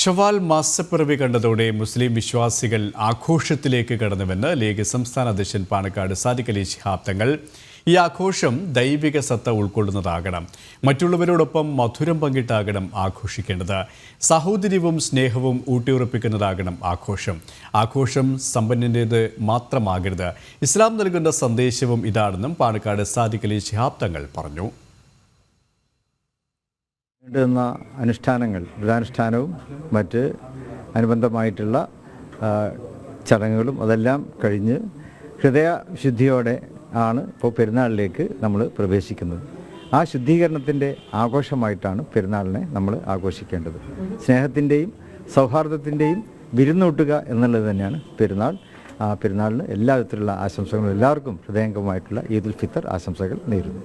ഷവാൽ മാസപ്പിറവി കണ്ടതോടെ മുസ്ലിം വിശ്വാസികൾ ആഘോഷത്തിലേക്ക് കടന്നുവെന്ന് ലീഗ് സംസ്ഥാന അധ്യക്ഷൻ പാണക്കാട് സാദിഖ് അലി ശിഹാബ് തങ്ങൾ. ഈ ആഘോഷം ദൈവിക സത്ത ഉൾക്കൊള്ളുന്നതാകണം. മറ്റുള്ളവരോടൊപ്പം മധുരം പങ്കിട്ടാകണം ആഘോഷിക്കേണ്ടത്. സഹോദര്യവും സ്നേഹവും ഊട്ടിയുറപ്പിക്കുന്നതാകണം ആഘോഷം. ആഘോഷം സമ്പന്നൻ്റേത് മാത്രമാകരുത്. ഇസ്ലാം നൽകുന്ന സന്ദേശവും ഇതാണെന്നും പാണക്കാട് സാദിഖ് അലി ശിഹാബ് തങ്ങൾ പറഞ്ഞു. വേണ്ടുന്ന അനുഷ്ഠാനങ്ങൾ, വ്രതാനുഷ്ഠാനവും മറ്റ് അനുബന്ധമായിട്ടുള്ള ചടങ്ങുകളും അതെല്ലാം കഴിഞ്ഞ് ഹൃദയശുദ്ധിയോടെ ആണ് ഇപ്പോൾ പെരുന്നാളിലേക്ക് നമ്മൾ പ്രവേശിക്കുന്നത്. ആ ശുദ്ധീകരണത്തിൻ്റെ ആഘോഷമായിട്ടാണ് പെരുന്നാളിനെ നമ്മൾ ആഘോഷിക്കേണ്ടത്. സ്നേഹത്തിൻ്റെയും സൗഹാർദ്ദത്തിൻ്റെയും വിരുന്നൂട്ടുക എന്നുള്ളത് തന്നെയാണ് പെരുന്നാൾ. ആ പെരുന്നാളിന് എല്ലാ വിധത്തിലുള്ള ആശംസകളും എല്ലാവർക്കും ഹൃദയംഗമായിട്ടുള്ള ഈദുൽ ഫിത്തർ ആശംസകൾ നേരുന്നു.